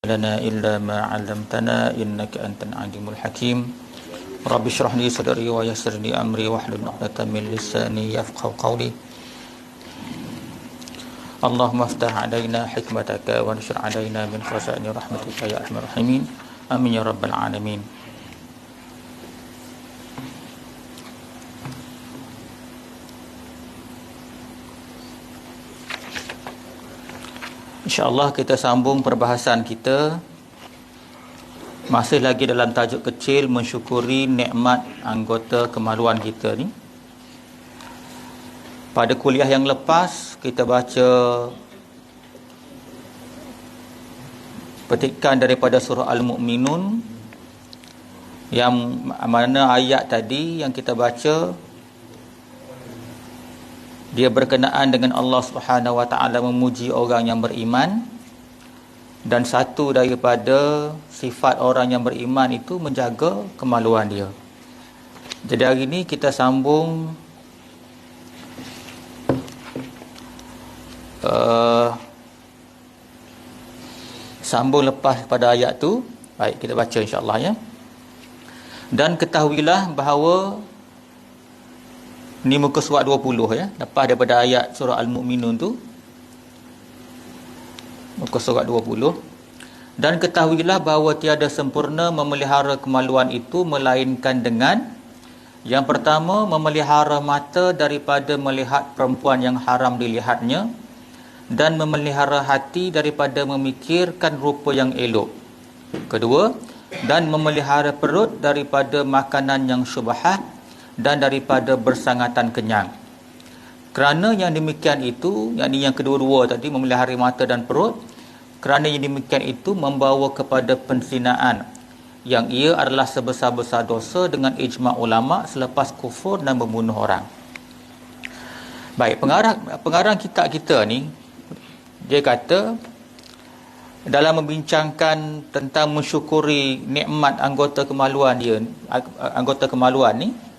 لنا إلا ما علمتنا إنك أنت العليم الحكيم رب اشرح لي صدري ويسر لي أمري واحلل عقدة من لساني يفقهوا قولي اللهم افتح علينا حكمتك وانشر علينا من خزائن رحمتك يا أرحم الراحمين آمين يا رب العالمين. InsyaAllah kita sambung perbahasan kita. Masih lagi dalam tajuk kecil, mensyukuri nikmat anggota kemaluan kita ni. Pada kuliah yang lepas kita baca petikan daripada surah Al-Mu'minun, yang mana ayat tadi yang kita baca dia berkenaan dengan Allah Subhanahu Wa Taala memuji orang yang beriman, dan satu daripada sifat orang yang beriman itu menjaga kemaluan dia. Jadi hari ini kita sambung lepas pada ayat tu. Baik, kita baca insya-Allah ya. Dan ketahuilah bahawa ni muka surat 20 ya, lepas daripada ayat surah Al-Mu'minun tu, muka surat 20. Dan ketahuilah bahawa tiada sempurna memelihara kemaluan itu melainkan dengan yang pertama, memelihara mata daripada melihat perempuan yang haram dilihatnya, dan memelihara hati daripada memikirkan rupa yang elok. Kedua, dan memelihara perut daripada makanan yang syubhat dan daripada bersangatan kenyang. Kerana yang demikian itu, yakni yang kedua-dua tadi, memelihara mata dan perut, kerana yang demikian itu membawa kepada penzinaan, yang ia adalah sebesar-besar dosa dengan ijma' ulama selepas kufur dan membunuh orang. Baik, pengarang kitab kita ni, dia kata dalam membincangkan tentang mensyukuri nikmat anggota kemaluan ni,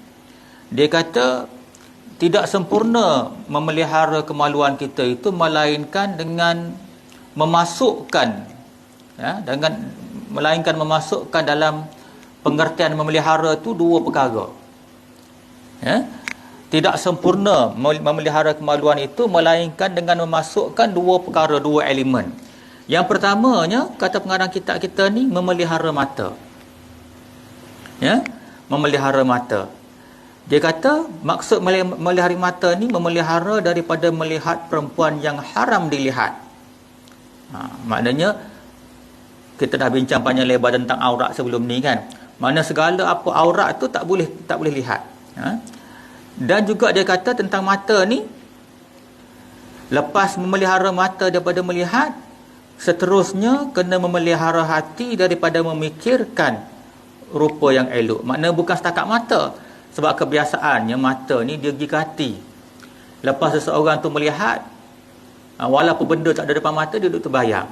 dia kata tidak sempurna memelihara kemaluan kita itu melainkan dengan memasukkan dalam pengertian memelihara itu dua perkara. Ya? Tidak sempurna memelihara kemaluan itu melainkan dengan memasukkan dua perkara, dua elemen. Yang pertamanya, kata pengarang kitab kita ni, memelihara mata. Ya? Memelihara mata. Dia kata maksud memelihara mata ni memelihara daripada melihat perempuan yang haram dilihat. Maknanya kita dah bincang panjang lebar tentang aurat sebelum ni kan. Mana segala apa aurat tu tak boleh lihat. Dan juga dia kata tentang mata ni, lepas memelihara mata daripada melihat, seterusnya kena memelihara hati daripada memikirkan rupa yang elok. Maknanya bukan setakat mata. Sebab kebiasaannya mata ni dia pergi ke hati. Lepas seseorang tu melihat, walaupun benda tak ada depan mata, dia duduk terbayang.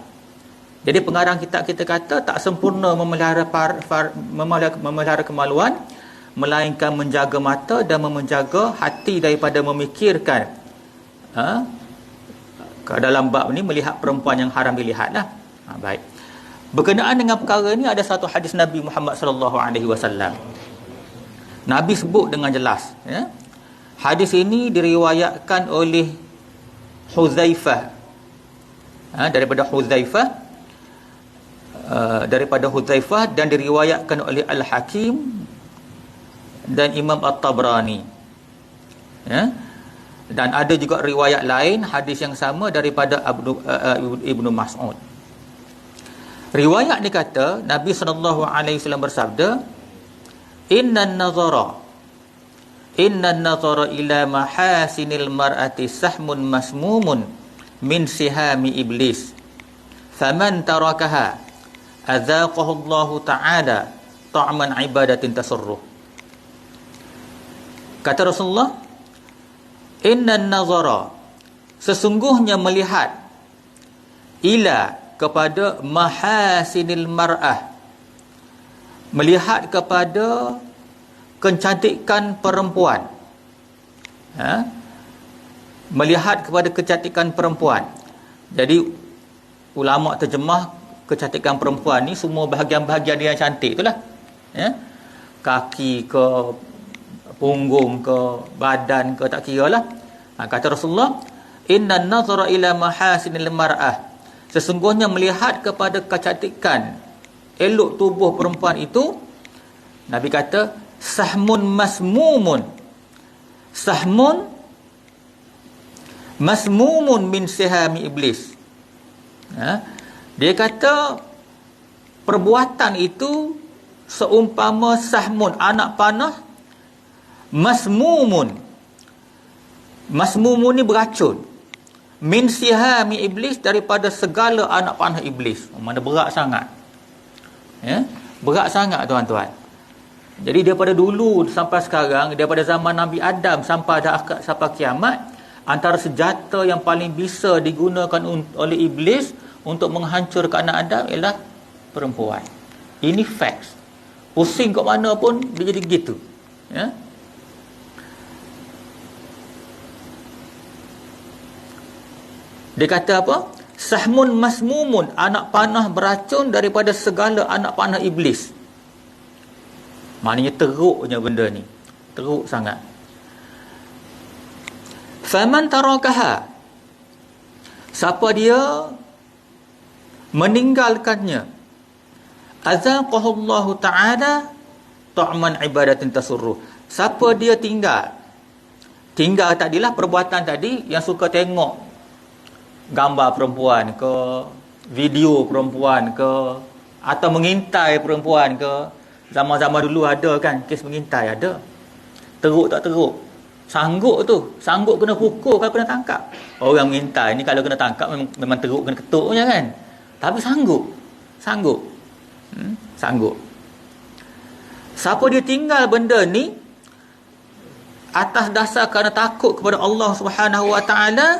Jadi pengarang kitab kita kata tak sempurna memelihara kemaluan, melainkan menjaga mata dan menjaga hati daripada memikirkan dalam bab ni melihat perempuan yang haram dilihat lah. Baik. Berkenaan dengan perkara ni ada satu hadis Nabi Muhammad sallallahu alaihi wasallam. Nabi sebut dengan jelas ya. Hadis ini diriwayatkan oleh Huzaifah, daripada Huzaifah dan diriwayatkan oleh Al-Hakim dan Imam At-Tabrani ya. Dan ada juga riwayat lain hadis yang sama daripada Ibnu Mas'ud. Riwayat ni kata Nabi sallallahu alaihi wasallam bersabda, Innan nazara ila mahasinil mar'ati sahmun masmumun min sihami iblis. Faman tarakaha adzaqahu Allahu ta'ala ta'man ibadatin tasurruh. Kata Rasulullah, Innan nazara, sesungguhnya melihat, ila, kepada mahasinil mar'ah, melihat kepada kecantikan perempuan. Melihat kepada kecantikan perempuan. Jadi ulama terjemah kecantikan perempuan ni semua bahagian-bahagian dia yang cantik itulah. Ya. Kaki ke, punggung ke, badan ke, tak kira lah. Kata Rasulullah, inna nazara ila mahasinil mar'ah, sesungguhnya melihat kepada kecantikan elok tubuh perempuan itu, Nabi kata sahmun masmumun, sahmun masmumun min sihami iblis. Dia kata perbuatan itu seumpama sahmun, anak panah, masmumun, masmumun ni beracun, min sihami iblis, daripada segala anak panah iblis. Mana berat sangat, ya? Berat sangat tuan-tuan. Jadi daripada dulu sampai sekarang, daripada zaman Nabi Adam sampai kiamat, antara senjata yang paling bisa digunakan oleh iblis untuk menghancurkan anak Adam ialah perempuan. Ini facts. Pusing kat mana pun dia jadi gitu, ya? Dia kata apa? Sahmun masmumun, anak panah beracun daripada segala anak panah iblis. Maknanya teruknya benda ni. Teruk sangat. Faman tarakaha, siapa dia meninggalkannya, azaqahullahu ta'ala ta'man ibadatin tasurruh. Siapa dia tinggal tadilah perbuatan tadi yang suka tengok gambar perempuan ke, video perempuan ke, atau mengintai perempuan ke. Zaman-zaman dulu ada kan kes mengintai, ada. Teruk tak teruk? Sanggup kena pukul kalau kena tangkap. Orang mengintai ni kalau kena tangkap memang teruk, kena ketuk punya kan. Tapi sanggup. Sanggup. Siapa dia tinggal benda ni atas dasar kerana takut kepada Allah Subhanahu wa taala,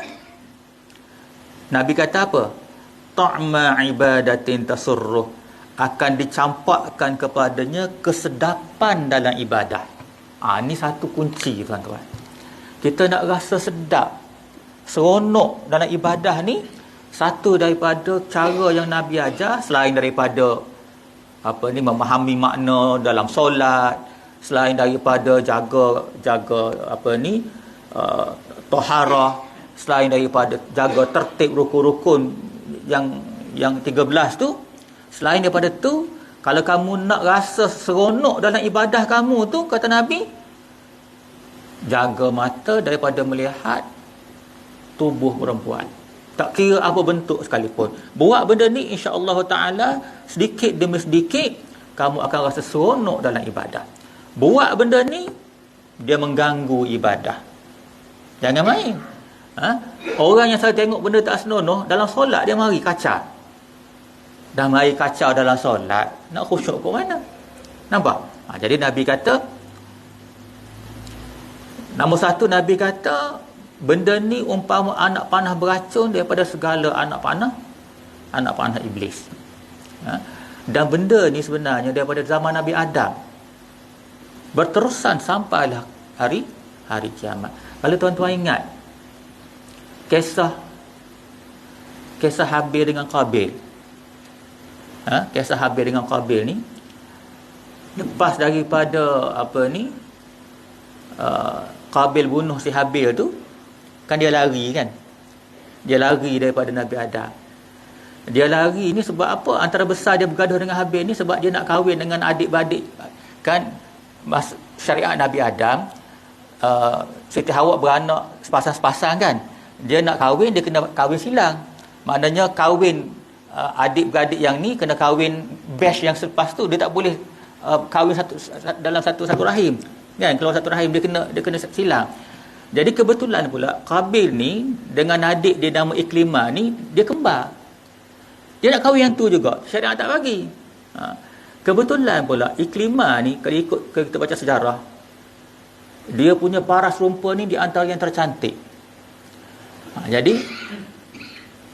Nabi kata apa? Ta'ma ibadatin tasurruh, akan dicampakkan kepadanya kesedapan dalam ibadah. Ini satu kunci tuan-tuan. Kita nak rasa sedap, seronok dalam ibadah ni, satu daripada cara yang Nabi ajar, selain daripada memahami makna dalam solat, selain daripada jaga taharah, selain daripada jaga tertib rukun-rukun yang 13 tu, selain daripada tu, kalau kamu nak rasa seronok dalam ibadah kamu tu, kata Nabi, jaga mata daripada melihat tubuh perempuan, tak kira apa bentuk sekalipun. Buat benda ni, insya-Allah taala sedikit demi sedikit kamu akan rasa seronok dalam ibadah. Buat benda ni, dia mengganggu ibadah. Jangan main. Orang yang saya tengok benda tak senonoh dalam solat, dia mari kacau. Dah mari kacau dalam solat, nak khusyuk ke mana? Nampak? Jadi Nabi kata, nombor satu, Nabi kata benda ni umpama anak panah beracun daripada segala anak panah iblis. Dan benda ni sebenarnya daripada zaman Nabi Adam berterusan sampailah hari kiamat. Kalau tuan-tuan ingat kisah Habil dengan Qabil, kisah Habil dengan Qabil ni, lepas daripada Qabil bunuh si Habil tu, kan dia lari daripada Nabi Adam. Dia lari ni sebab apa? Antara besar dia bergaduh dengan Habil ni sebab dia nak kahwin dengan adik-beradik. Kan syariat Nabi Adam, Siti Hawa beranak sepasang-sepasang kan. Dia nak kahwin, dia kena kahwin silang. Maknanya kahwin adik-beradik yang ni kena kahwin batch yang selepas tu. Dia tak boleh kahwin dalam satu rahim. Kan, kalau satu rahim dia kena silang. Jadi kebetulan pula Qabil ni dengan adik dia nama Iklimah ni, dia kembar. Dia nak kahwin yang tu juga, syariat tak bagi. Kebetulan pula Iklimah ni, kalau kita baca sejarah, dia punya paras rupa ni di antara yang tercantik. Jadi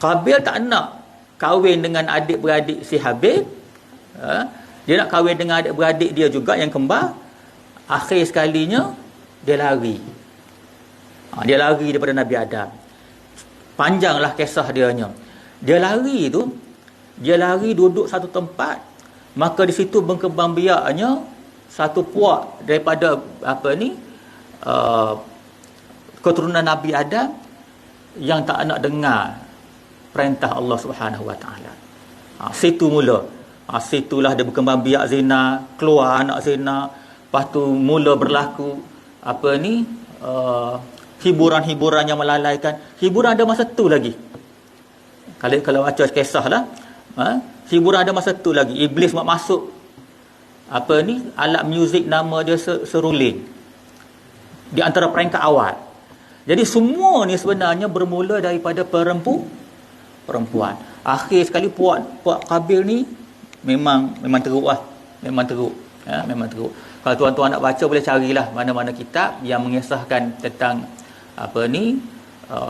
Qabil tak nak kahwin dengan adik-beradik si Habil. Dia nak kahwin dengan adik-beradik dia juga yang kembar. Akhir sekalinya dia lari. Dia lari daripada Nabi Adam. Panjanglah kisah dia nya. Dia lari tu dia lari duduk satu tempat, maka di situ berkembang biaknya satu puak daripada keturunan Nabi Adam yang tak nak dengar perintah Allah Subhanahu Wa Taala. Situ mula. Situlah dia berkembang biak zina, keluar anak zina, lepas tu mula berlaku hiburan-hiburan yang melalaikan. Hiburan ada masa tu lagi. Kalau baca kisah lah, hiburan ada masa tu lagi. Iblis masuk alat muzik nama dia seruling di antara peringkat awal. Jadi semua ni sebenarnya bermula daripada perempuan. Akhir sekali puak Qabil ni memang teruk lah. Memang teruk. Kalau tuan-tuan nak baca, boleh carilah mana-mana kitab yang mengisahkan tentang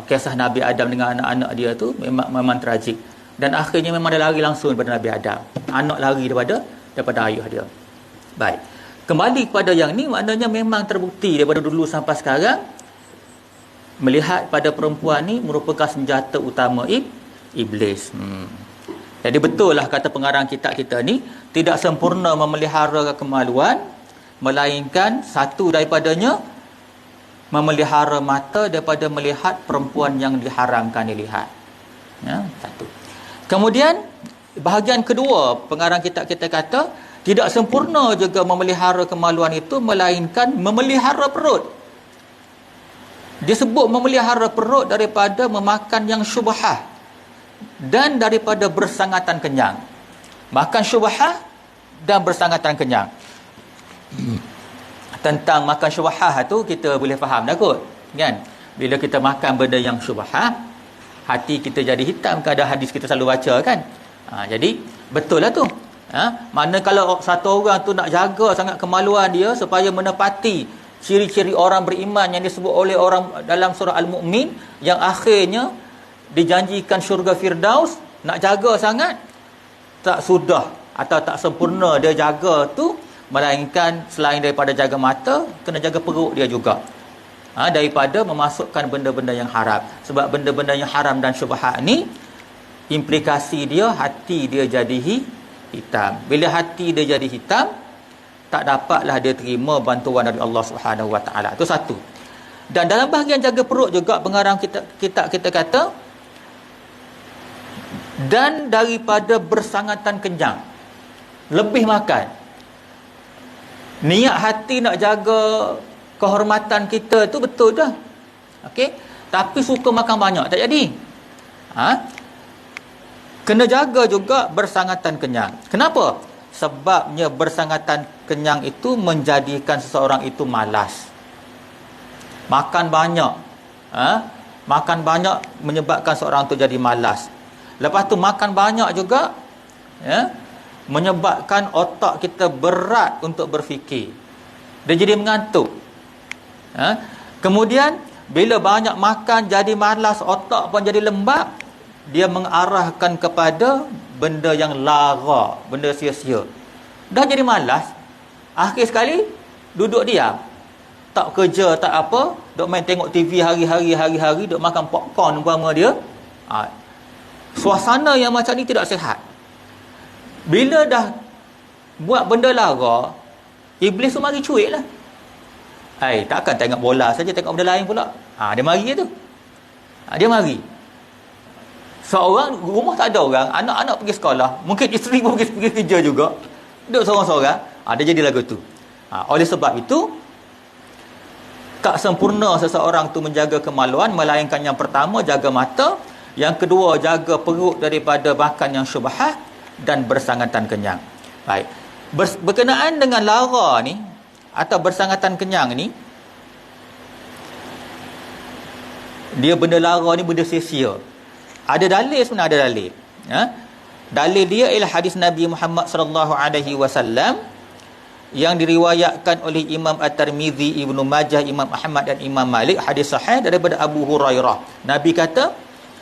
kisah Nabi Adam dengan anak-anak dia tu memang tragik. Dan akhirnya memang dia lari langsung daripada Nabi Adam. Anak lari daripada ayah dia. Baik. Kembali kepada yang ni, maknanya memang terbukti daripada dulu sampai sekarang, melihat pada perempuan ni merupakan senjata utama iblis. Jadi betul lah kata pengarang kitab kita ni, tidak sempurna memelihara kemaluan, melainkan satu daripadanya memelihara mata daripada melihat perempuan yang diharamkan dilihat. Satu. Kemudian bahagian kedua, pengarang kitab kita kata tidak sempurna juga memelihara kemaluan itu, melainkan memelihara perut. Dia sebut memelihara perut daripada memakan yang syubhah dan daripada bersangatan kenyang. Makan syubhah dan bersangatan kenyang. Tentang makan syubhah tu kita boleh faham dah kot, kan? Bila kita makan benda yang syubhah, hati kita jadi hitam, kan ada hadis kita selalu baca kan. Jadi betul lah tu. Mana kalau satu orang tu nak jaga sangat kemaluan dia supaya menepati ciri-ciri orang beriman yang disebut oleh orang dalam surah Al-Mu'min, yang akhirnya dijanjikan syurga Firdaus, nak jaga sangat, tak sudah atau tak sempurna dia jaga tu, melainkan selain daripada jaga mata, kena jaga perut dia juga, daripada memasukkan benda-benda yang haram. Sebab benda-benda yang haram dan syubhat ni, implikasi dia hati dia jadi hitam. Bila hati dia jadi hitam, tak dapatlah dia terima bantuan dari Allah Subhanahu Wa Taala. Itu satu. Dan dalam bahagian jaga perut juga, pengarang kita kata, dan daripada bersangatan kenyang, lebih makan. Niat hati nak jaga kehormatan kita tu betul dah, okey, tapi suka makan banyak tak jadi. Kena jaga juga bersangatan kenyang. Kenapa? Sebabnya bersangatan kenyang itu menjadikan seseorang itu malas. Makan banyak, makan banyak menyebabkan seorang tu jadi malas. Lepas tu makan banyak juga, menyebabkan otak kita berat untuk berfikir. Dia jadi mengantuk. Kemudian bila banyak makan jadi malas, otak pun jadi lembab, dia mengarahkan kepada benda yang lara, benda sia-sia. Dah jadi malas, akhir sekali duduk diam, tak kerja, tak apa, duk main tengok TV hari-hari, duk makan popcorn umpama dia. Suasana yang macam ni tidak sihat. Bila dah buat benda lara, iblis tu mari cuik lah. Takkan tengok bola saja, tengok benda lain pula. Dia mari tu. Dia mari. Seorang rumah tak ada orang, anak-anak pergi sekolah, mungkin isteri pun pergi kerja juga, duduk seorang-seorang, dia jadi lagu tu. Oleh sebab itu, tak sempurna seseorang tu menjaga kemaluan, melainkan yang pertama jaga mata, yang kedua jaga perut daripada makan yang syubhat, dan bersangatan kenyang. Baik. Berkenaan dengan lara ni atau bersangatan kenyang ni, dia benda lara ni benda sia-sia. Ada dalil, sebenarnya ada dalil. Dalil dia ialah hadis Nabi Muhammad sallallahu alaihi wasallam yang diriwayatkan oleh Imam At-Tirmizi, Ibnu Majah, Imam Ahmad dan Imam Malik, hadis sahih daripada Abu Hurairah. Nabi kata,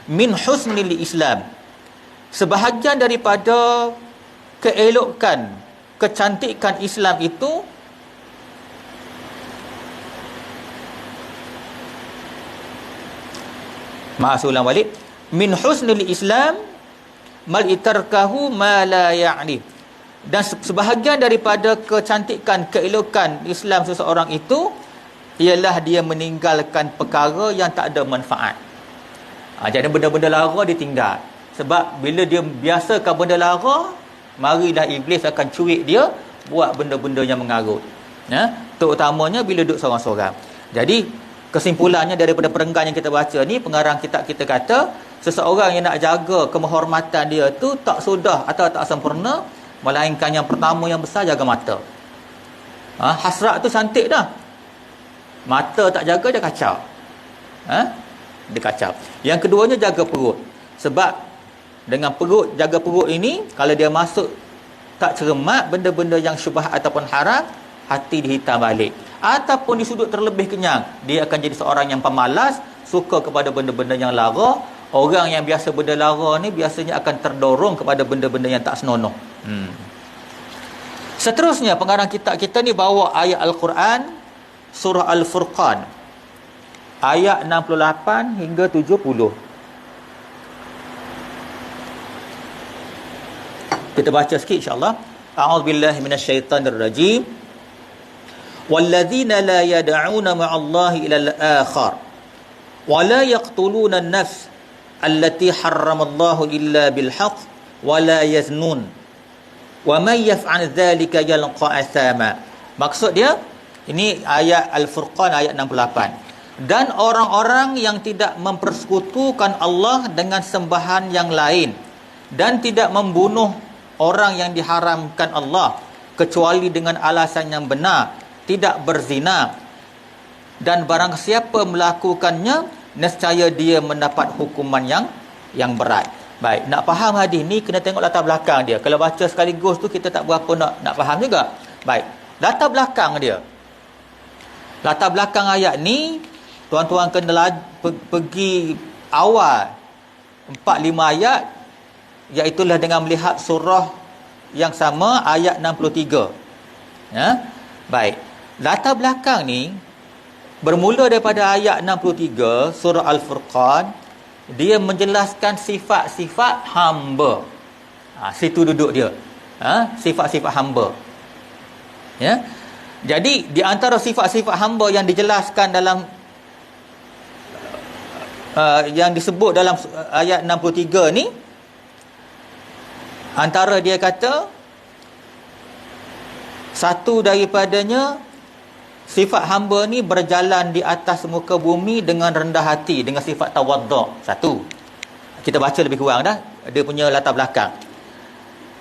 min husnil Islam, sebahagian daripada keelokan, kecantikan Islam itu ulang balik. Min husnil Islam, mal itarkahu ma la ya'ni. Dan sebahagian daripada kecantikan, keelokan Islam seseorang itu ialah dia meninggalkan perkara yang tak ada manfaat. Jadi benda-benda lara dia tinggal. Sebab bila dia biasakan benda lara, marilah iblis akan curik dia buat benda-benda yang mengarut. Terutamanya bila duduk seorang-seorang. Jadi kesimpulannya daripada perenggan yang kita baca ni, pengarang kitab kita kata seseorang yang nak jaga kemahormatan dia tu tak sudah atau tak sempurna, melainkan yang pertama yang besar, jaga mata. Hasrat tu cantik dah, mata tak jaga dia kacau. Dia kacau. Yang keduanya jaga perut. Sebab dengan perut, jaga perut ini, kalau dia masuk tak cermat benda-benda yang syubhat ataupun haram, hati dihitam balik. Ataupun di sudut terlebih kenyang, dia akan jadi seorang yang pemalas, suka kepada benda-benda yang lara. Orang yang biasa benda lara ni biasanya akan terdorong kepada benda-benda yang tak senonoh. Seterusnya pengarang kitab kita ni bawa ayat Al-Quran surah Al-Furqan ayat 68 hingga 70. Kita baca sikit insya-Allah. A'udzubillahi minasyaitonirrajim. Walladzina la yad'una ma'allahi ilal akhar wa la yaqtuluna an-nafs allati harramallahu illa bil haqq wa la yaznun wa man yaf'al dhalika yalqa athama. Maksud dia ini ayat Al-Furqan ayat 68. Dan orang-orang yang tidak mempersekutukan Allah dengan sembahan yang lain dan tidak membunuh orang yang diharamkan Allah kecuali dengan alasan yang benar, tidak berzina, dan barang siapa melakukannya nescaya dia mendapat hukuman yang berat. Baik, nak faham hadis ni kena tengok latar belakang dia. Kalau baca sekaligus tu kita tak berapa nak faham juga. Baik, latar belakang dia. Latar belakang ayat ni tuan-tuan kena pergi awal 4-5 ayat, iaitulah dengan melihat surah yang sama ayat 63. Baik, latar belakang ni bermula daripada ayat 63 surah Al-Furqan. Dia menjelaskan sifat-sifat hamba. Situ duduk dia. Sifat-sifat hamba. Jadi di antara sifat-sifat hamba yang dijelaskan dalam yang disebut dalam ayat 63 ni, antara dia kata satu daripadanya, sifat hamba ni berjalan di atas muka bumi dengan rendah hati, dengan sifat tawaddu'. Satu. Kita baca lebih kurang dah dia punya latar belakang.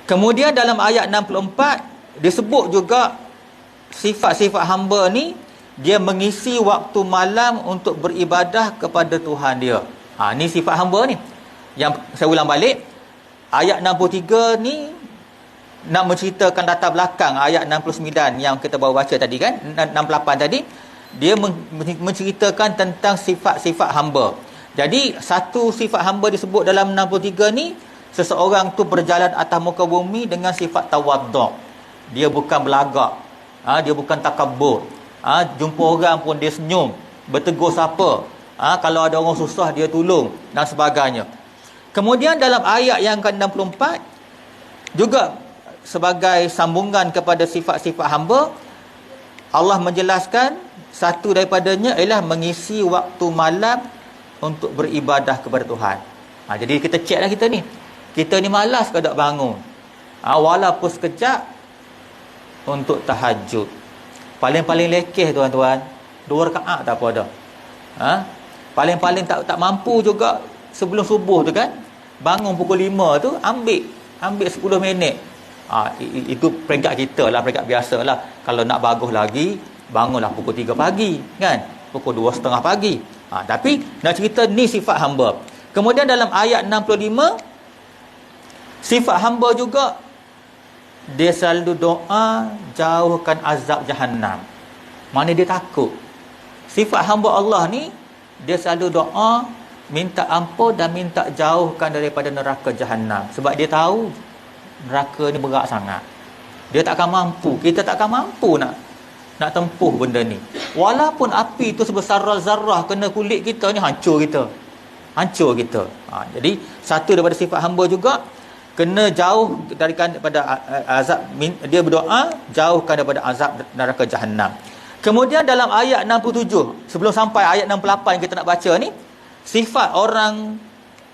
Kemudian dalam ayat 64 disebut juga sifat-sifat hamba ni dia mengisi waktu malam untuk beribadah kepada Tuhan dia. Ni sifat hamba ni. Yang saya ulang balik, ayat 63 ni nak menceritakan latar belakang ayat 69 yang kita baru baca tadi kan, 68 tadi. Dia menceritakan tentang sifat-sifat hamba. Jadi satu sifat hamba disebut dalam 63 ni, seseorang tu berjalan atas muka bumi dengan sifat tawaddu'. Dia bukan belagak, dia bukan takabbur. Jumpa orang pun dia senyum, bertegur siapa, kalau ada orang susah dia tolong dan sebagainya. Kemudian dalam ayat yang ke-64 juga sebagai sambungan kepada sifat-sifat hamba, Allah menjelaskan satu daripadanya ialah mengisi waktu malam untuk beribadah kepada Tuhan. Jadi kita ceklah kita ni malas ke tak bangun, walaupun sekejap untuk tahajud. Paling-paling lekeh tuan-tuan 2 rakaat tak apa dah. Paling-paling tak mampu juga sebelum subuh tu kan, bangun pukul 5 tu ambil 10 minit. Itu peringkat kita lah, peringkat biasa lah. Kalau nak bagus lagi, bangunlah pukul 3 pagi kan, pukul 2.30 pagi. Tapi nak cerita ni sifat hamba. Kemudian dalam ayat 65, sifat hamba juga dia selalu doa jauhkan azab jahannam. Mana dia takut. Sifat hamba Allah ni dia selalu doa minta ampun dan minta jauhkan daripada neraka jahannam. Sebab dia tahu neraka ni berat sangat. Dia takkan mampu, kita takkan mampu nak tempuh benda ni. Walaupun api tu sebesar zarrah kena kulit kita ni, hancur kita. Jadi satu daripada sifat hamba juga kena jauh daripada azab, dia berdoa jauhkan daripada azab neraka Jahannam. Kemudian dalam ayat 67 sebelum sampai ayat 68 yang kita nak baca ni, sifat orang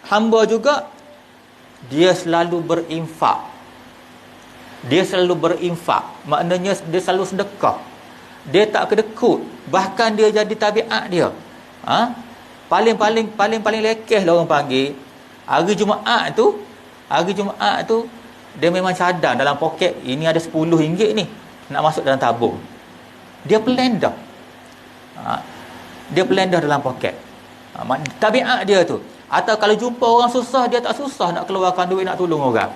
hamba juga, dia selalu berinfak. Dia selalu berinfak, maknanya dia selalu sedekah. Dia tak kedekut, bahkan dia jadi tabiat dia. Paling lekeh lah orang panggil. Hari Jumaat tu dia memang cadang dalam poket, ini ada RM10 ni nak masuk dalam tabung. Dia plan dah. Dia plan dah dalam poket. Tabiat dia tu. Atau kalau jumpa orang susah, dia tak susah nak keluarkan duit nak tolong orang.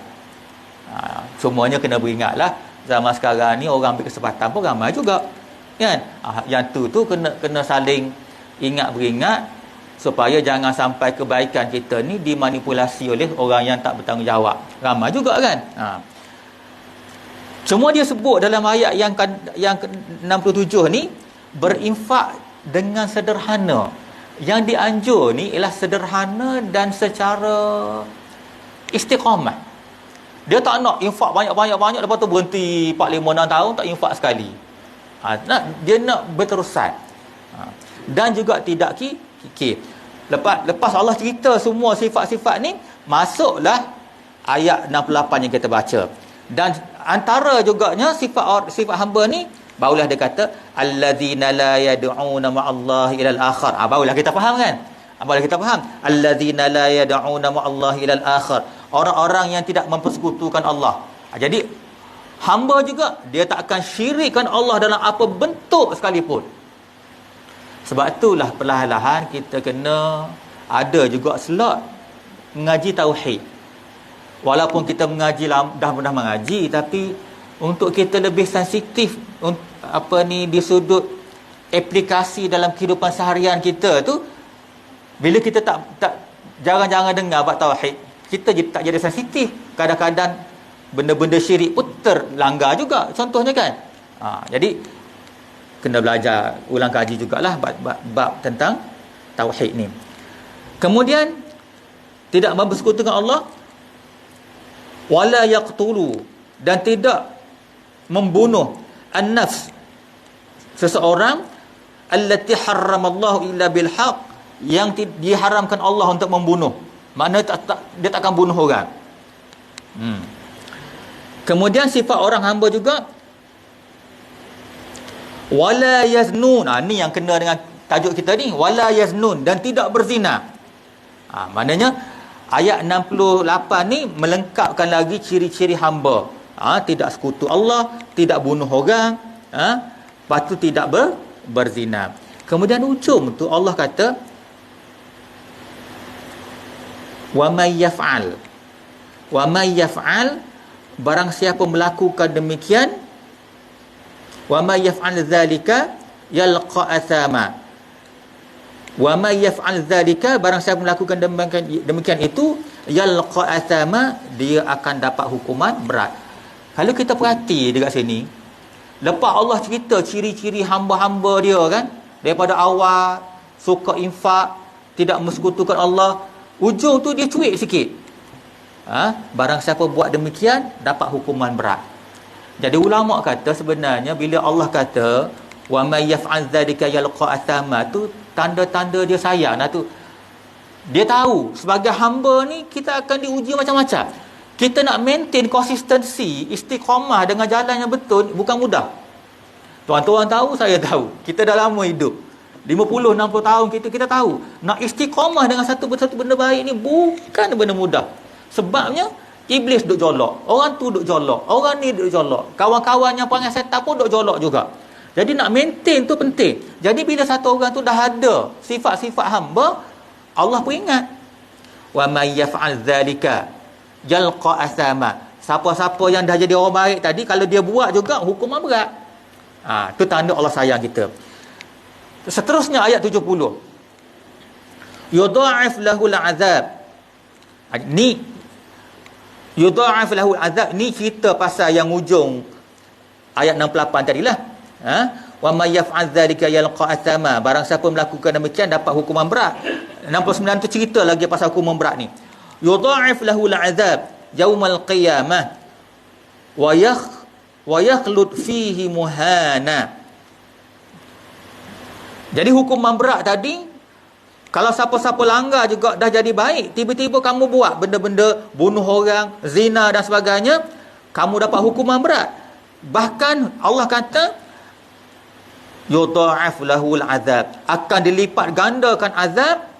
Semuanya kena beringatlah, zaman sekarang ni orang ambil kesempatan pun ramai juga, kan? Yang tu kena saling ingat beringat, supaya jangan sampai kebaikan kita ni dimanipulasi oleh orang yang tak bertanggungjawab. Ramai juga kan. Semua dia sebut dalam ayat yang 67 ni, berinfak dengan sederhana. Yang dianjur ni ialah sederhana dan secara istiqamah. Dia tak nak infak banyak-banyak lepas tu berhenti 4, 5, 6 tahun tak infak sekali. Dia nak berterusan. Dan juga tidak kikir. Lepas Allah cerita semua sifat-sifat ni, masuklah ayat 68 yang kita baca. Dan antara juganya sifat hamba ni, barulah dia kata allazina la yad'una ma'allahi ilal akhir. Barulah kita faham kan? Barulah kita faham allazina la yad'una ma'allahi ilal akhir. Orang-orang yang tidak mempersekutukan Allah. Jadi hamba juga dia tak akan syirikkan Allah dalam apa bentuk sekalipun. Sebab itulah perlahan-lahan kita kena ada juga slot mengaji tauhid. Walaupun kita mengaji dah mengaji, tapi untuk kita lebih sensitif di sudut aplikasi dalam kehidupan seharian kita tu, bila kita tak jarang-jarang dengar bab tauhid, kita tak jadi sensitif. Kadang-kadang benda-benda syirik pun terlanggar juga, contohnya kan. Jadi kena belajar ulang kaji jugalah bab tentang tauhid ni. Kemudian tidak mempersekutukan Allah, wala yaqtulu, dan tidak membunuh an-nafs, seseorang allati harramallahu illa bil haqq, yang diharamkan Allah untuk membunuh. Maknanya dia takkan bunuh orang. Kemudian sifat orang hamba juga wala yaznun. Ni yang kena dengan tajuk kita ni, wala yaznun, dan tidak berzina. Maknanya ayat 68 ni melengkapkan lagi ciri-ciri hamba. Tidak sekutu Allah, tidak bunuh orang, lepas tu tidak berzina. Kemudian ujung tu Allah kata wa may yaf'al, barang siapa melakukan demikian, wa may yaf'al dzalika yalqa athama. Wa may yaf'al dzalika, barang siapa melakukan demikian itu, yalqa athama, dia akan dapat hukuman berat. Kalau kita perhati dekat sini, lepas Allah cerita ciri-ciri hamba-hamba dia kan, daripada awal suka infak, tidak mensekutukan Allah, ujung tu dia cuik sikit. Barang siapa buat demikian dapat hukuman berat. Jadi ulama kata sebenarnya bila Allah kata wa may yaf'al dzalika yalqa athama, tu tanda-tanda dia sayang tu. Dia tahu sebagai hamba ni kita akan diuji macam-macam. Kita nak maintain konsistensi, istiqamah dengan jalan yang betul bukan mudah. Tuan-tuan tahu, saya tahu. Kita dah lama hidup. 50-60 tahun kita tahu. Nak istiqamah dengan satu benda baik ni bukan benda mudah. Sebabnya iblis duk jolok, orang tu duk jolok, orang ni duk jolok, kawan-kawan yang panggil setan pun duk jolok juga. Jadi nak maintain tu penting. Jadi bila satu orang tu dah ada sifat-sifat hamba, Allah pun ingat wa may yaf'al dzalika yalqa athama. Siapa-siapa yang dah jadi orang baik tadi, kalau dia buat juga hukuman berat. Tu tanda Allah sayang kita. Seterusnya ayat 70, yudha'af lahul azab. Ni yudha'af lahul azab ni cerita pasal yang ujung ayat 68 tadilah. Wa may yaf'al dzalika yalqa athama, barang siapa melakukan demikian dapat hukuman berat. 69 tu cerita lagi pasal hukuman berat ni. Yudha'af lahul azab, yaumal qiyamah wa yakhlud fihi muhana. Jadi hukuman berat tadi, kalau siapa-siapa langgar juga dah jadi baik, tiba-tiba kamu buat benda-benda bunuh orang, zina dan sebagainya, kamu dapat hukuman berat. Bahkan Allah kata yudha'af lahul azab, akan dilipat gandakan azab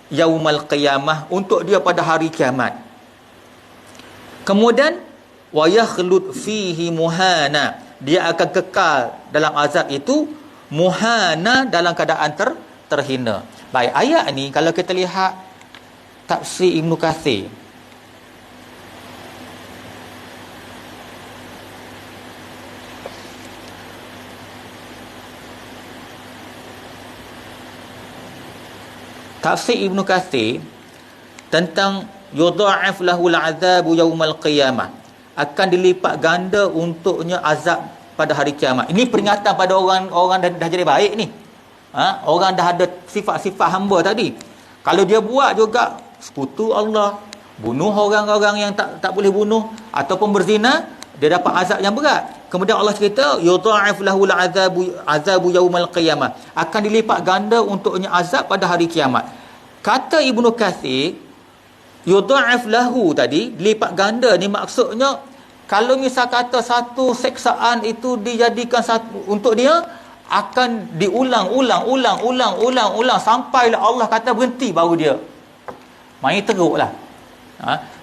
yaumal qiyamah, untuk dia pada hari kiamat. Kemudian wa yakhlud fihi muhana, dia akan kekal dalam azab itu muhana, dalam keadaan terhina. Baik, ayat ni kalau kita lihat tafsir Ibnu Katsir, tafsir Ibnu Katsir tentang yudha'af lahul azabu yaumal qiyamah, akan dilipat ganda untuknya azab pada hari kiamat. Ini peringatan pada orang dah jadi baik ni. Orang dah ada sifat-sifat hamba tadi. Kalau dia buat juga sekutu Allah, bunuh orang-orang yang tak boleh bunuh, ataupun berzina, dia dapat azab yang berat. Kemudian Allah cerita yudha'af lahul azabu yaumal qiyamah, akan dilipat ganda untuknya azab pada hari kiamat. Kata Ibnu Katsir, yudha'af lahu tadi, dilipat ganda ni maksudnya, kalau misal kata satu seksaan itu dijadikan satu untuk dia, akan diulang-ulang sampailah Allah kata berhenti baru dia main teruklah.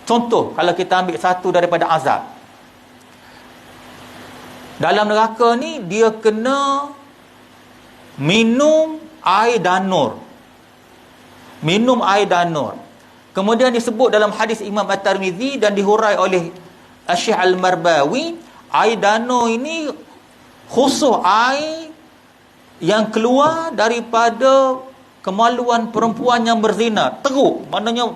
Contoh, kalau kita ambil satu daripada azab dalam neraka ni, dia kena minum air danur. Kemudian disebut dalam hadis Imam At-Tirmizi dan dihurai oleh Syekh Al-Marbawi, air danur ini khusus air yang keluar daripada kemaluan perempuan yang berzina. Teruk, maknanya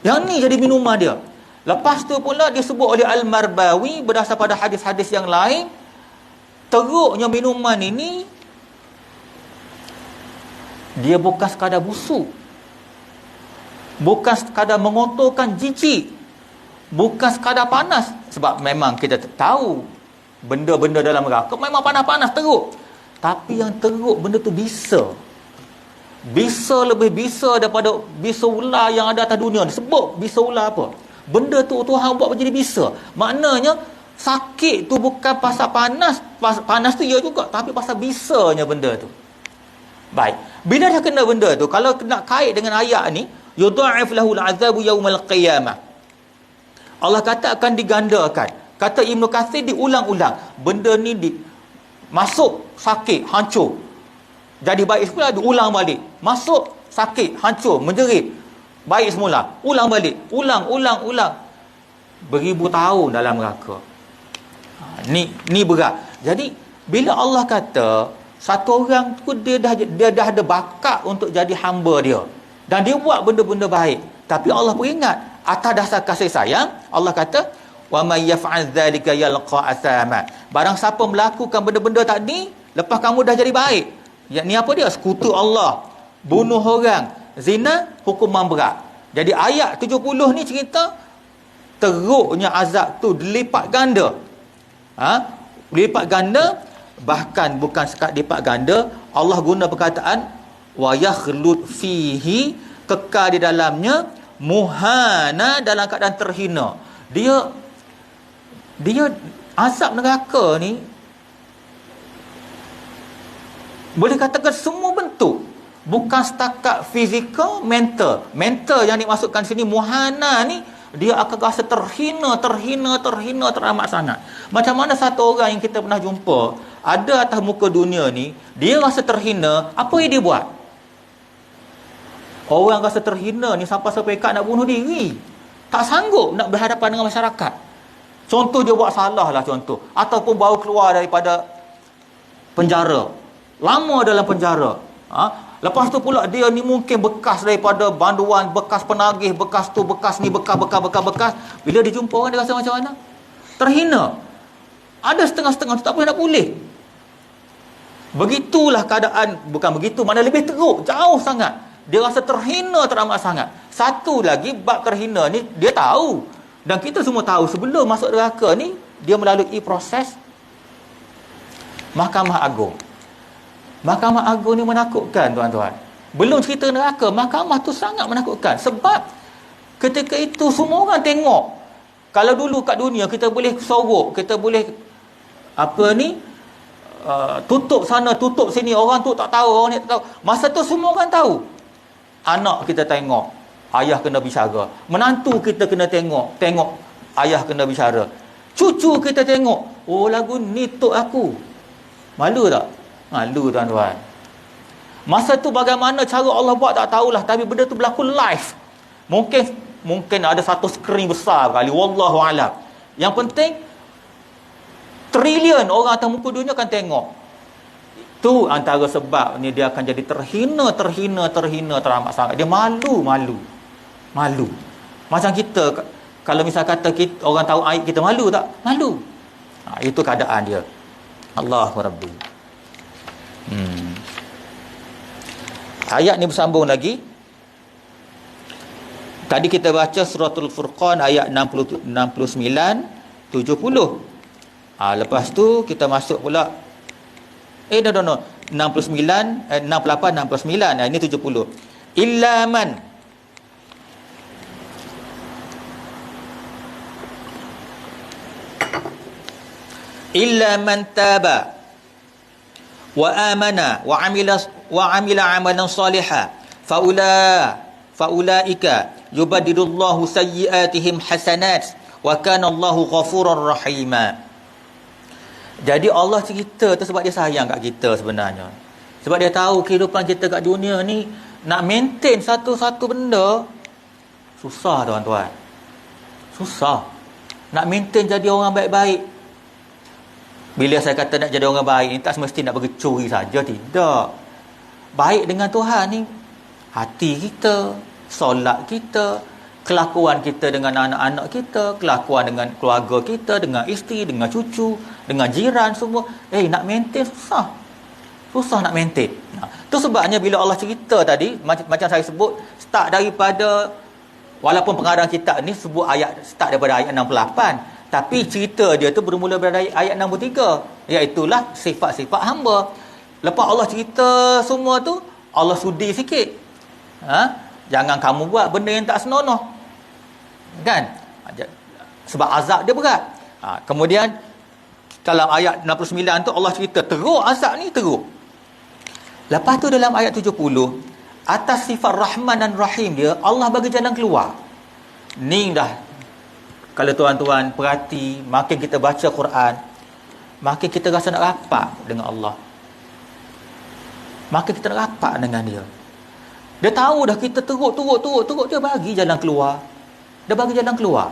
yang ni jadi minuman dia. Lepas tu pula disebut oleh Al-Marbawi berdasar pada hadis-hadis yang lain, teruknya minuman ini dia bukan sekadar busuk, bukan sekadar mengotorkan jijik, bukan sekadar panas. Sebab memang kita tahu benda-benda dalam neraka memang panas-panas, teruk. Tapi yang teruk benda tu bisa lebih bisa daripada bisa ular yang ada atas dunia ni. Sebab bisa ular apa? Benda tu Tuhan buat menjadi bisa. Maknanya sakit tu bukan pasal panas tu ya juga, tapi pasal bisanya benda tu. Baik, bila dah kena benda tu, kalau nak kait dengan ayat ni, yudha'af lahul azabu yaumal qiyamah, Allah kata akan digandakan. Kata Ibnu Katsir, diulang-ulang. Benda ni masuk sakit, hancur, jadi baik semula, diulang balik. Masuk sakit, hancur, menjerit, baik semula, ulang balik, ulang. Beribu tahun dalam neraka. Ni berat. Jadi bila Allah kata satu orang tu dia dah ada bakat untuk jadi hamba dia, dan dia buat benda-benda baik, tapi Allah peringat atas dasar kasih sayang, Allah kata wa may yaf'al dzalika yalqa athama. Barang siapa melakukan benda-benda tadi lepas kamu dah jadi baik, yakni apa dia? Sekutu Allah, bunuh orang, zina, hukuman berat. Jadi ayat 70 ni cerita teruknya azab tu dilipat ganda. Dilipat ganda, bahkan bukan sekat lipat ganda, Allah guna perkataan wa yakhlud fihi, kekal di dalamnya, muhana, dalam keadaan terhina. Dia azab neraka ni boleh katakan semua bentuk, bukan setakat fizikal, mental yang dimasukkan sini. Muhana ni dia akan rasa terhina teramat sangat. Macam mana satu orang yang kita pernah jumpa ada atas muka dunia ni, dia rasa terhina, apa yang dia buat? Orang rasa terhina ni sampai ikat nak bunuh diri, tak sanggup nak berhadapan dengan masyarakat. Contoh, dia buat salah lah contoh, ataupun baru keluar daripada penjara, lama dalam penjara. Lepas tu pula dia ni mungkin bekas daripada banduan, bekas penagih, bekas tu, bekas ni, bekas. Bila dia jumpa orang, dia rasa macam mana? Terhina. Ada setengah-setengah tu tak boleh nak pulih. Begitulah keadaan, bukan begitu, mana lebih teruk, jauh sangat. Dia rasa terhina teramat sangat. Satu lagi, bab terhina ni, dia tahu Dan kita semua tahu sebelum masuk neraka ni, dia melalui proses Mahkamah Agung. Mahkamah Agung ni menakutkan, tuan-tuan. Belum cerita neraka, mahkamah tu sangat menakutkan. Sebab ketika itu semua orang tengok. Kalau dulu kat dunia kita boleh sorok, kita boleh tutup sana, tutup sini, orang tu tak tahu, orang ni tak tahu. Masa tu semua orang tahu. Anak kita tengok, ayah kena bicara. Menantu kita kena tengok ayah kena bicara. Cucu kita tengok, oh lagu ni tok aku. Malu tak? Malu, tuan-tuan. Masa tu bagaimana cara Allah buat tak tahulah, tapi benda tu berlaku live. Mungkin ada satu skrin besar kali, wallahu alam. Yang penting trilion orang atas muka dunia akan tengok. Itu antara sebab ni dia akan jadi terhina teramat sangat. Dia malu. Macam kita, kalau misal kata orang tahu aib kita, malu tak? Malu. Itu keadaan dia. Allahu Rabbi. Ayat ni bersambung lagi. Tadi kita baca suratul Furqan ayat 69 70. Lepas tu kita masuk pula 69 68 69. Ini 70. Illa man taba wa amana wa amila amalan salihan faulaika yubadilullahu sayyiatihim hasanat wa kana Allahu ghafurar rahima. Jadi Allah cerita tu sebab dia sayang kat kita sebenarnya. Sebab dia tahu kehidupan kita kat dunia ni nak maintain satu-satu benda susah, tuan-tuan. Susah. Nak maintain jadi orang baik-baik. Bila saya kata nak jadi orang baik ni, tak semesti nak pergi curi saja, tidak. Baik dengan Tuhan ni hati kita, solat kita, kelakuan kita dengan anak-anak kita, kelakuan dengan keluarga kita, dengan isteri, dengan cucu, dengan jiran semua. Nak maintain susah. Susah nak maintain. Tu sebabnya bila Allah cerita tadi, macam saya sebut, start daripada, walaupun pengarang kitab ni sebut ayat, start daripada ayat 68, tapi cerita dia tu bermula dari ayat 63, iaitulah sifat-sifat hamba. Lepas Allah cerita semua tu, Allah sudi sikit. Jangan kamu buat benda yang tak senonoh. Kan? Sebab azab dia berat. Kemudian dalam ayat 69 tu Allah cerita teruk azab ni, teruk. Lepas tu dalam ayat 70, atas sifat Rahman dan Rahim dia, Allah bagi jalan keluar. Ni dah, kalau tuan-tuan perhati, makin kita baca Quran, makin kita rasa nak rapat dengan Allah. Makin kita nak rapat dengan dia. Dia tahu dah kita teruk, dia bagi jalan keluar. Dia bagi jalan keluar.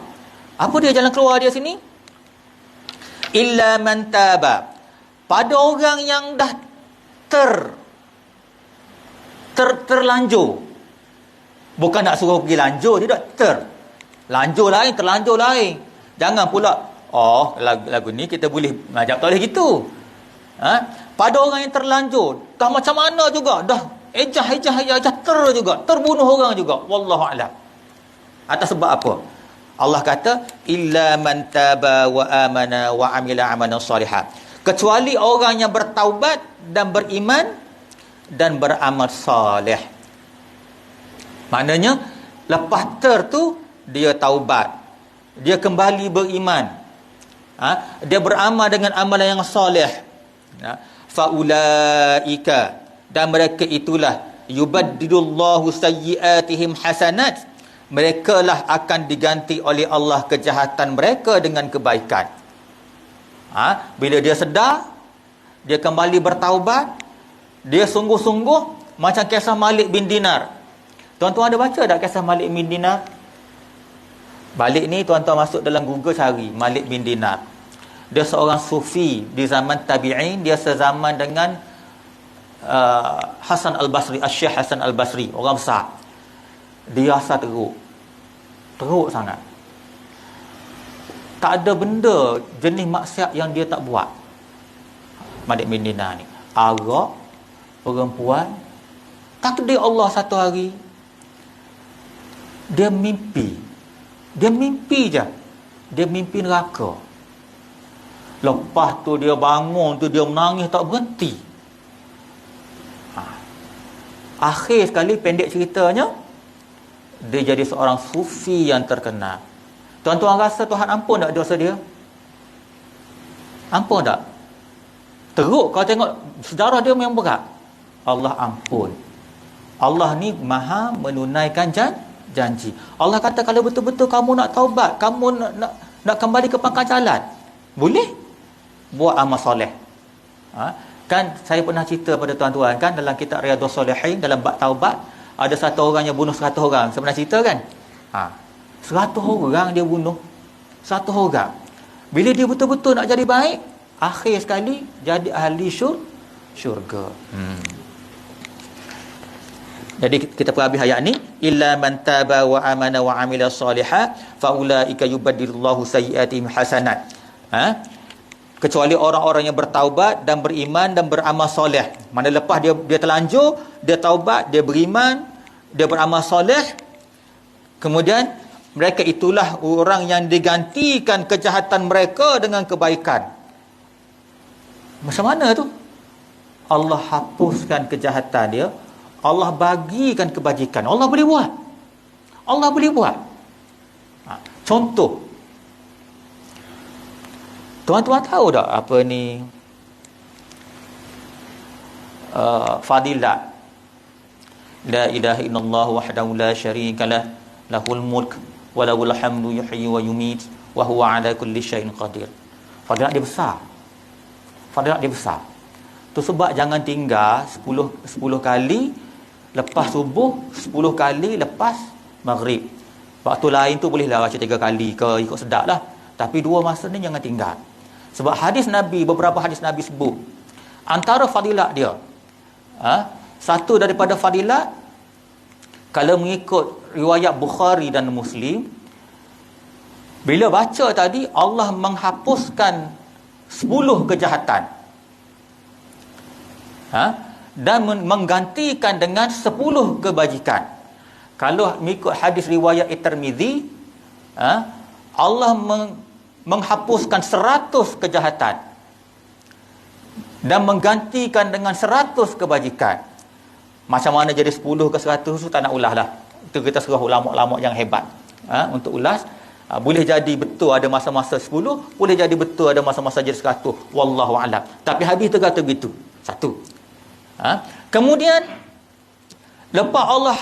Apa dia jalan keluar dia sini? Illa man taba. Pada orang yang dah terlanjur. Bukan nak suruh pergi lanjur, tidak lanjur lain, terlanjur lain. Jangan pula, lagu ni kita boleh ngajak, tak boleh gitu. Pada orang yang terlanjur, dah macam mana juga, dah ejah juga, terbunuh orang juga. Wallahu a'lam. Atas sebab apa? Allah kata, illa man taba wa amana wa amila amalan salihan. Kecuali orang yang bertaubat dan beriman dan beramal salih. Maknanya, lepas tu dia taubat, dia kembali beriman, dia beramal dengan amalan yang soleh, faulaika, dan mereka itulah yubaddilullahu sayyiatihim hasanat, mereka lah akan diganti oleh Allah kejahatan mereka dengan kebaikan. Bila dia sedar, dia kembali bertaubat, dia sungguh-sungguh, macam kisah Malik bin Dinar. Tuan-tuan ada baca tak kisah Malik bin Dinar? Balik ni tuan-tuan masuk dalam Google cari Malik bin Dinar. Dia seorang sufi di zaman tabi'in. Dia sezaman dengan Hasan al-Basri, Syekh Hasan al-Basri, orang besar. Dia asal teruk sangat. Tak ada benda jenis maksiat yang dia tak buat. Malik bin Dinar ni arak, perempuan. Takdir Allah satu hari dia mimpi je. dia mimpi neraka. Lepas tu dia bangun tu dia menangis tak berhenti. Akhir sekali pendek ceritanya, dia jadi seorang sufi yang terkenal. Tuan-tuan rasa Tuhan ampun tak dosa dia? Ampun tak? Teruk kalau tengok sejarah dia memang berat. Allah ampun. Allah ni maha menunaikan janji. Allah kata kalau betul-betul kamu nak taubat, kamu nak kembali ke pangkal jalan, boleh buat amal soleh. Kan saya pernah cerita pada tuan-tuan kan, dalam kitab Riyadhus Shalihin, dalam bab taubat, ada satu orang yang bunuh 100 orang. Saya pernah cerita kan? 100 orang dia bunuh. 100 orang. Bila dia betul-betul nak jadi baik, akhir sekali jadi ahli syurga. Jadi kita perhabis ayat ni, illa man taba wa amana wa amila salihan fa ulaika yubaddilullahu sayyiatihim hasanat. Kecuali orang-orang yang bertaubat dan beriman dan beramal soleh. Mana lepas dia terlanjur, dia taubat, dia beriman, dia beramal soleh, kemudian mereka itulah orang yang digantikan kejahatan mereka dengan kebaikan. Macam mana tu? Allah hapuskan kejahatan dia, Allah bagikan kebajikan. Allah boleh buat. Allah boleh buat. Contoh, tuan-tuan tahu tak apa ni fadilat la ilaha illallah wahdahu la syarikalah lahul mulk wa lahul hamdu yuhyi wa yumiit wa huwa ala kulli syai'in qadir. Fadilat dia besar. Fadilat dia besar. Tu sebab jangan tinggal 10 kali lepas subuh, 10 kali lepas maghrib. Waktu lain tu bolehlah baca 3 kali ke, ikut sedap lah. Tapi 2 masa ni jangan tinggal. Sebab hadis Nabi, beberapa hadis Nabi sebut, antara fadilat dia, satu daripada fadilat, kalau mengikut riwayat Bukhari dan Muslim, bila baca tadi, Allah menghapuskan 10 kejahatan, dan menggantikan dengan 10 kebajikan. Kalau mengikut hadis riwayat At-Tirmizi, Allah menghapuskan 100 kejahatan dan menggantikan dengan 100 kebajikan. Macam mana jadi 10 ke 100 tu tak nak ulas lah. Itu kita serah ulama-ulama yang hebat untuk ulas. Boleh jadi betul ada masa-masa 10, boleh jadi betul ada masa-masa jadi 100. Wallahu a'lam. Tapi hadis tu kata begitu. Satu. Kemudian lepas Allah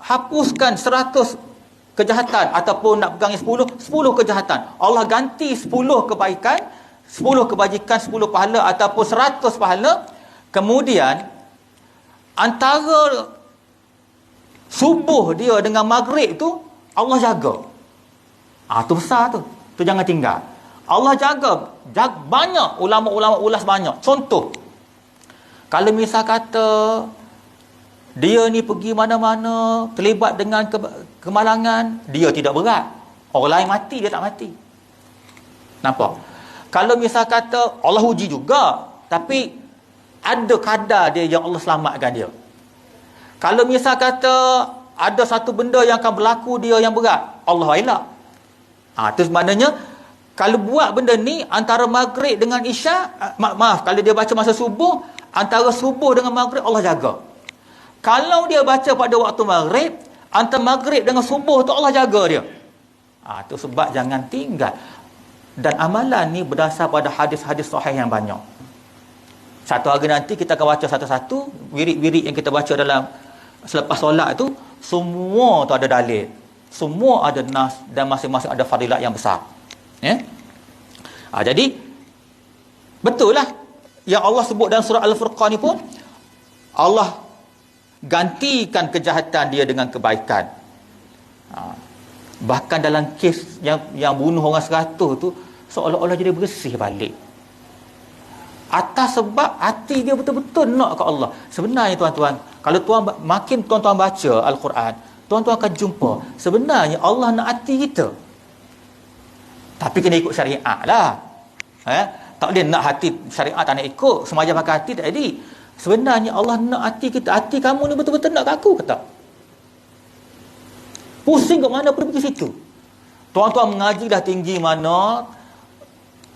hapuskan 100 kejahatan ataupun nak pegang 10 kejahatan, Allah ganti 10 kebaikan, 10 kebajikan, 10 pahala ataupun 100 pahala. Kemudian antara subuh dia dengan maghrib tu Allah jaga. Tu besar tu. Tu jangan tinggal. Allah jaga banyak, ulama-ulama ulas banyak. Contoh, kalau misal kata dia ni pergi mana-mana, terlibat dengan kemalangan, dia tidak berat. Orang lain mati, dia tak mati. Nampak? Kalau misal kata Allah uji juga, tapi ada kadar dia yang Allah selamatkan dia. Kalau misal kata ada satu benda yang akan berlaku dia yang berat, Allah elak. Itu maknanya kalau buat benda ni antara maghrib dengan isyak, maaf, kalau dia baca masa subuh, antara subuh dengan maghrib Allah jaga. Kalau dia baca pada waktu maghrib, antara maghrib dengan subuh tu Allah jaga dia. Itu sebab jangan tinggal. Dan amalan ni berdasar pada hadis-hadis sahih yang banyak. Satu hari nanti kita akan baca satu-satu wirid-wirid yang kita baca dalam selepas solat tu, semua tu ada dalil. Semua ada nas dan masing-masing ada fadilat yang besar. Jadi betul lah yang Allah sebut dalam surah Al-Furqan ni pun, Allah gantikan kejahatan dia dengan kebaikan. Bahkan dalam kes yang bunuh orang 100 tu, seolah-olah jadi bersih balik. Atas sebab hati dia betul-betul nak ke Allah. Sebenarnya tuan-tuan, kalau makin tuan-tuan baca Al-Quran, tuan-tuan akan jumpa sebenarnya Allah nak hati kita. Tapi kena ikut syariat lah. Tak boleh nak hati syariat tak nak ikut, semacam pakai hati tak jadi. Sebenarnya Allah nak hati kita. Hati kamu ni betul-betul nak ke aku ke tak? Pusing kat mana pun pergi situ. Tuan-tuan mengaji dah tinggi mana,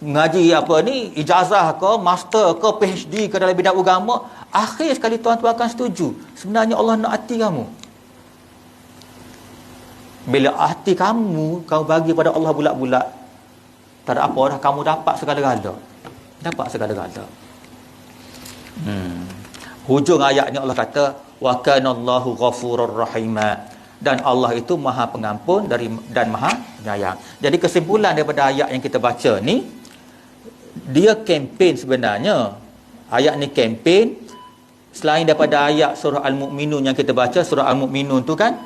mengaji apa ni, ijazah ke, master ke, PhD ke dalam bidang agama, akhir sekali tuan-tuan akan setuju sebenarnya Allah nak hati kamu. Bila hati kamu bagi pada Allah bulat-bulat, tak ada apa dah, kamu dapat segala-gala. Dapat segala-gala. Hujung ayat ni Allah kata, wa kanallahu ghafurur rahima, dan Allah itu Maha Pengampun dan Maha Penyayang. Jadi kesimpulan daripada ayat yang kita baca ni, dia kempen sebenarnya. Ayat ni kempen. Selain daripada ayat surah Al-Mu'minun yang kita baca, surah Al-Mu'minun tu kan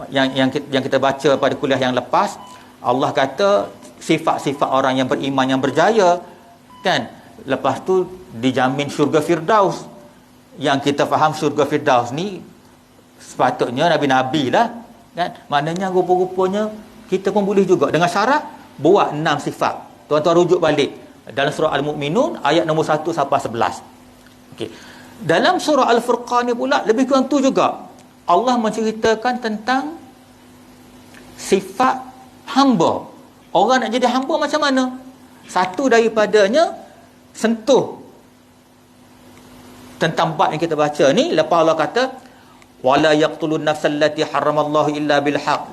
yang kita baca pada kuliah yang lepas, Allah kata sifat-sifat orang yang beriman yang berjaya kan. Lepas tu dijamin syurga Firdaus. Yang kita faham syurga Firdaus ni sepatutnya nabi-nabi lah kan. Maknanya rupa-rupanya kita pun boleh juga dengan syarat buat 6 sifat. Tuan-tuan rujuk balik dalam surah Al-Mu'minun ayat nombor 1 sampai 11. Okey. Dalam surah Al-Furqan ni pula lebih kurang tu juga. Allah menceritakan tentang sifat hamba. Orang nak jadi hamba macam mana? Satu daripadanya sentuh tentang bab yang kita baca ni. Lepas Allah kata wala yaqtulun nafsal lati haramallahu illa bil haq.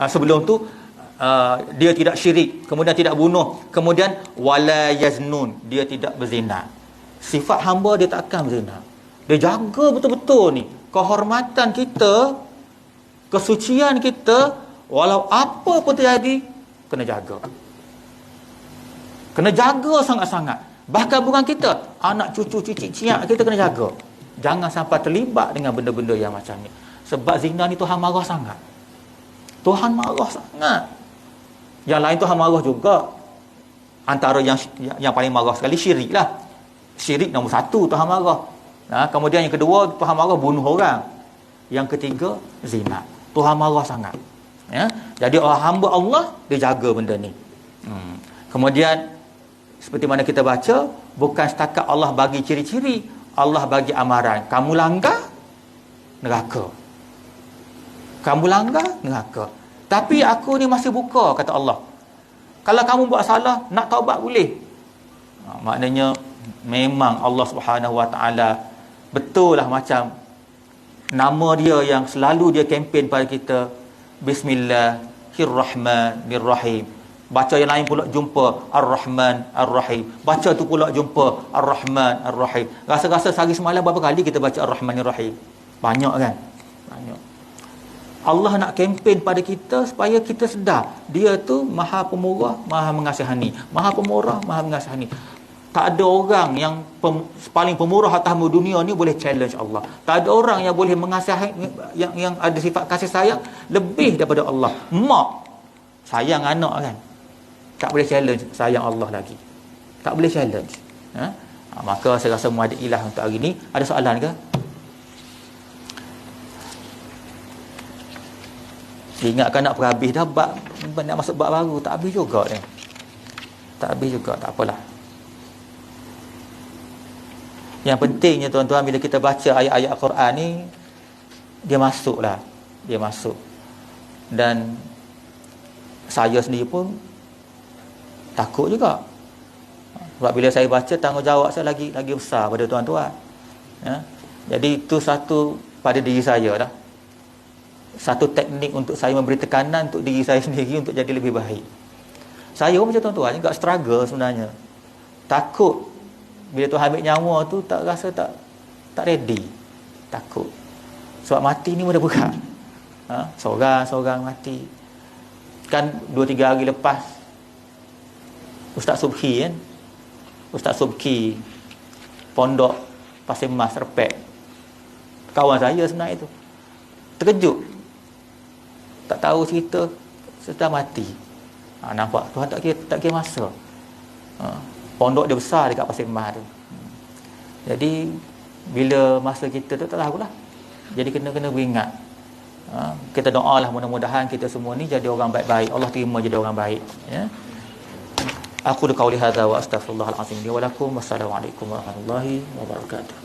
Sebelum tu dia tidak syirik, kemudian tidak bunuh, kemudian wala yaznun, dia tidak berzina. Sifat hamba dia tak akan berzina. Dia jaga betul-betul ni kehormatan kita, kesucian kita, walau apa pun terjadi kena jaga. Kena jaga sangat-sangat. Bahkan bukan kita, anak cucu cicit ciak kita kena jaga. Jangan sampai terlibat dengan benda-benda yang macam ni. Sebab zina ni Tuhan marah sangat. Tuhan marah sangat. Yang lain Tuhan marah juga. Antara yang paling marah sekali syirik lah. Syirik nombor 1 Tuhan marah. Kemudian yang kedua Tuhan marah bunuh orang. Yang ketiga zina. Tuhan marah sangat. Ya? Jadi orang hamba Allah dia jaga benda ni. Kemudian seperti mana kita baca, bukan setakat Allah bagi ciri-ciri, Allah bagi amaran. Kamu langgar, neraka. Kamu langgar, neraka. Tapi aku ni masih buka, kata Allah. Kalau kamu buat salah, nak taubat boleh. Maknanya memang Allah Subhanahu Wa Taala betul lah macam nama dia yang selalu dia kempen pada kita, Bismillahirrahmanirrahim. Baca yang lain pula jumpa Ar-Rahman Ar-Rahim. Baca tu pula jumpa Ar-Rahman Ar-Rahim. Rasa-rasa sehari semalam berapa kali kita baca Ar-Rahman Ar-Rahim? Banyak kan? Banyak. Allah nak kempen pada kita supaya kita sedar dia tu Maha Pemurah, Maha Mengasihani. Maha Pemurah, Maha Mengasihani. Tak ada orang yang paling pemurah atas dunia ni boleh challenge Allah. Tak ada orang yang boleh mengasihi, yang ada sifat kasih sayang lebih daripada Allah. Mak sayang anak kan, tak boleh challenge sayang Allah lagi. Tak boleh challenge. Maka saya rasa muaddilah untuk hari ni. Ada soalan ke? Ingatkan nak berhabis dah bab, nak masuk bab baru, tak habis juga ni. Tak habis juga, tak apalah. Yang pentingnya tuan-tuan, bila kita baca ayat-ayat Al-Quran ni, dia masuklah. Dia masuk. Dan saya sendiri pun takut juga. Sebab bila saya baca, tanggungjawab saya lagi besar pada tuan-tuan. Ya? Jadi itu satu pada diri saya lah. Satu teknik untuk saya memberi tekanan untuk diri saya sendiri untuk jadi lebih baik. Saya pun macam tuan-tuan juga struggle sebenarnya. Takut bila Tuhan ambil nyawa tu, tak rasa tak ready. Takut. Sebab mati ni mudah berat. Seorang mati. Kan 2-3 hari lepas Ustaz Subhi kan, Ustaz Subhi Pondok Pasir Mas Repek, kawan saya sebenarnya itu, terkejut, tak tahu cerita sudah mati. Nampak Tuhan tak kira masa. Pondok dia besar dekat Pasir Mas tu. Jadi bila masa kita tu tak tahulah. Jadi kena beringat. Kita doalah mudah-mudahan kita semua ni jadi orang baik-baik. Allah terima jadi orang baik, ya. Aku qauli hadza wa astaghfirullahal azim li wa lakum. Wassalamualaikum warahmatullahi wabarakatuh.